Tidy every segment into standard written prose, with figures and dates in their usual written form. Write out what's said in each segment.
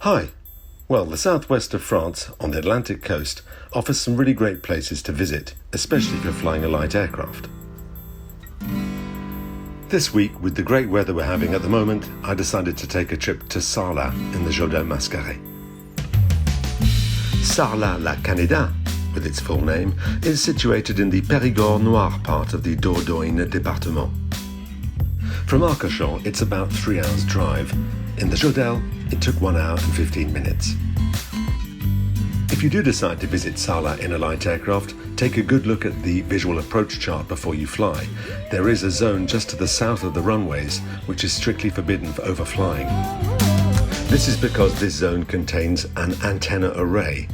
Hi. Well, the southwest of France, on the Atlantic coast, offers some really great places to visit, especially if you're flying a light aircraft. This week, with the great weather we're having at the moment, I decided to take a trip to Sarlat in the Gironde. Sarlat-La-Canéda, with its full name, is situated in the Périgord Noir part of the Dordogne département. From Arcachon, it's about 3 hours drive. In the Gironde, it took 1 hour and 15 minutes. If you do decide to visit Sarlat in a light aircraft, take a good look at the visual approach chart before you fly. There is a zone just to the south of the runways, which is strictly forbidden for overflying. This is because this zone contains an antenna array,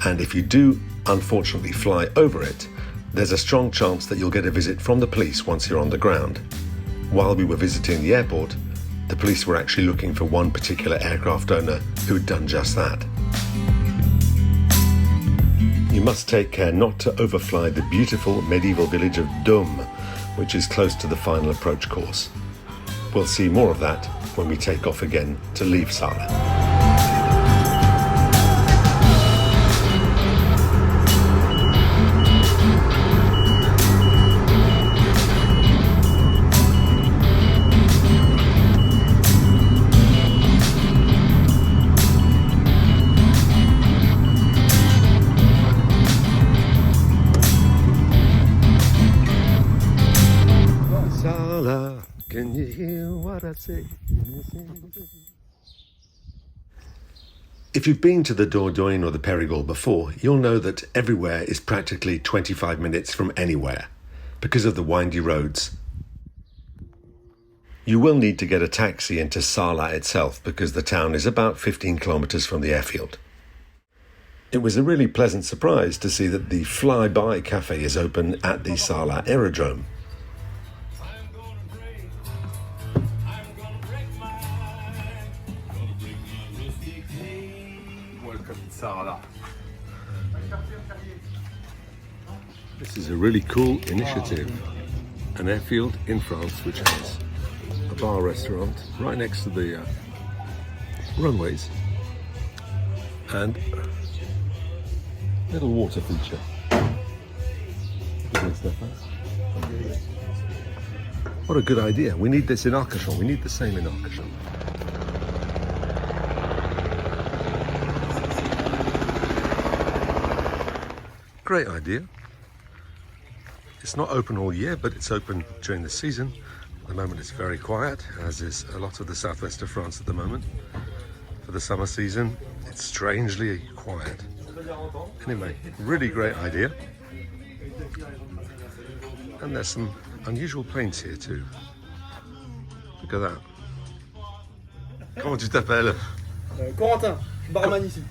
and if you do unfortunately fly over it, there's a strong chance that you'll get a visit from the police once you're on the ground. While we were visiting the airport, the police were actually looking for one particular aircraft owner who'd done just that. You must take care not to overfly the beautiful medieval village of Dordogne, which is close to the final approach course. We'll see more of that when we take off again to leave Sarlat. Can you hear what I say? If you've been to the Dordogne or the Périgord before, you'll know that everywhere is practically 25 minutes from anywhere because of the windy roads. You will need to get a taxi into Sarlat itself because the town is about 15 kilometers from the airfield. It was a really pleasant surprise to see that the Flyby Cafe is open at the Sarlat Aerodrome. Sarlat. This is a really cool initiative. An airfield in France which has a bar restaurant right next to the runways and a little water feature. What a good idea. We need this in Arcachon. We need the same in Arcachon. Great idea. It's not open all year, but it's open during the season. At the moment it's very quiet, as is a lot of the southwest of France at the moment. For the summer season, it's strangely quiet. Anyway, really great idea. And there's some unusual planes here too. Look at that. Comment tu t'appelles? Corentin, barman ici.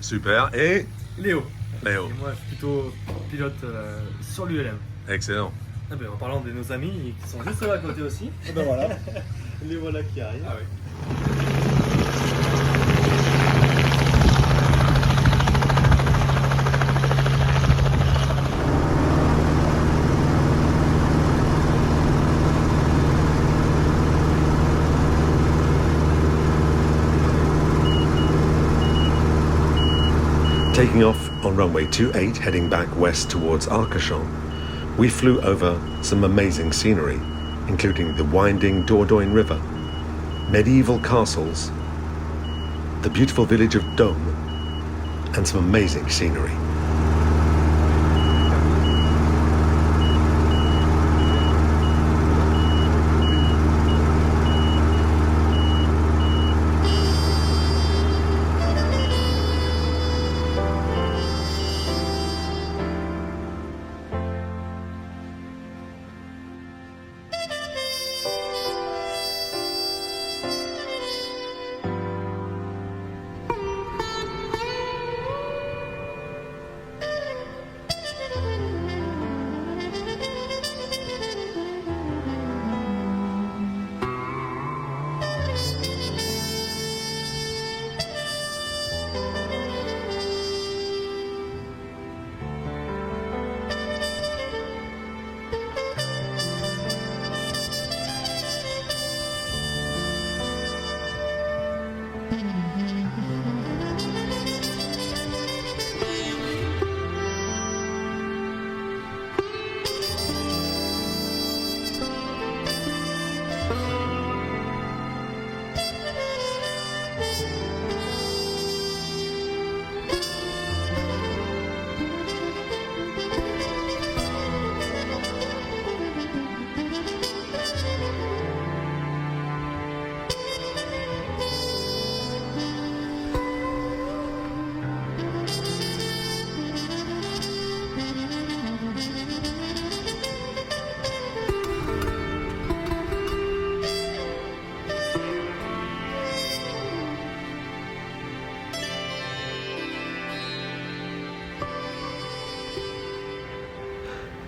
Super. Et Léo. Léo. Et moi, je suis plutôt pilote sur l'ULM. Excellent. Ah ben, en parlant de nos amis qui sont juste là à côté aussi. Et ben voilà, les voilà qui arrivent. Ah oui. Taking off on runway 28, heading back west towards Arcachon, we flew over some amazing scenery, including the winding Dordogne River, medieval castles, the beautiful village of Dordogne, and some amazing scenery.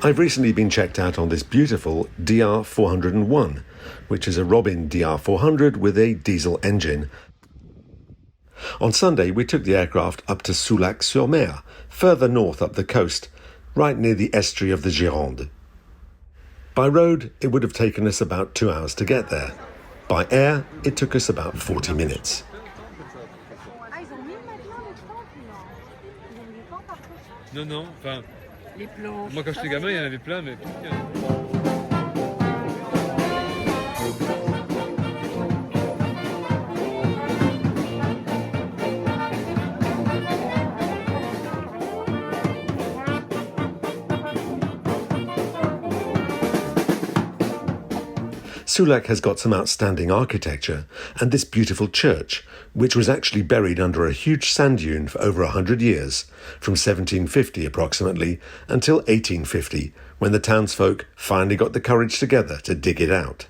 I've recently been checked out on this beautiful DR401, which is a Robin DR400 with a diesel engine. On Sunday, we took the aircraft up to Soulac-Sur-Mer, further north up the coast, right near the estuary of the Gironde. By road, it would have taken us about 2 hours to get there. By air, it took us about 40 minutes. Non, enfin, moi quand j'étais gamin, il y en avait plein, mais plus qu'il y en a. Soulac has got some outstanding architecture, and this beautiful church, which was actually buried under a huge sand dune for over 100 years, from 1750 approximately until 1850, when the townsfolk finally got the courage together to dig it out.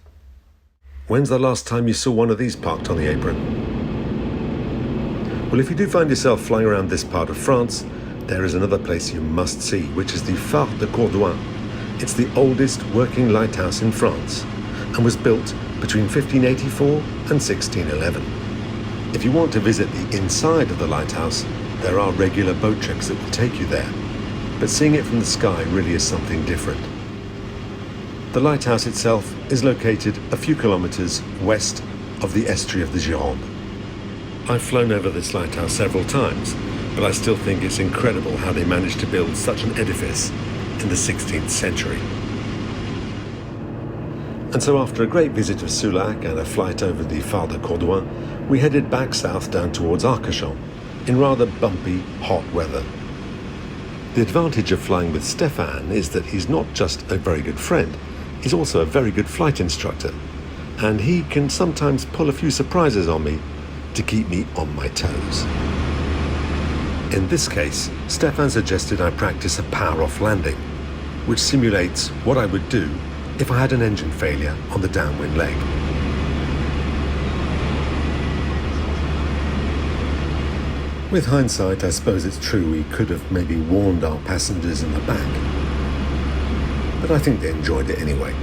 When's the last time you saw one of these parked on the apron? Well, if you do find yourself flying around this part of France, there is another place you must see, which is the Phare de Dordogne. It's the oldest working lighthouse in France, and was built between 1584 and 1611. If you want to visit the inside of the lighthouse, there are regular boat trips that will take you there, but seeing it from the sky really is something different. The lighthouse itself is located a few kilometres west of the estuary of the Gironde. I've flown over this lighthouse several times, but I still think it's incredible how they managed to build such an edifice in the 16th century. And so after a great visit of Soulac and a flight over the Phare de Dordogne, we headed back south down towards Arcachon, in rather bumpy, hot weather. The advantage of flying with Stéphane is that he's not just a very good friend, he's also a very good flight instructor, and he can sometimes pull a few surprises on me to keep me on my toes. In this case, Stéphane suggested I practice a power-off landing, which simulates what I would do if I had an engine failure on the downwind leg. With hindsight, I suppose it's true we could have maybe warned our passengers in the back, but I think they enjoyed it anyway.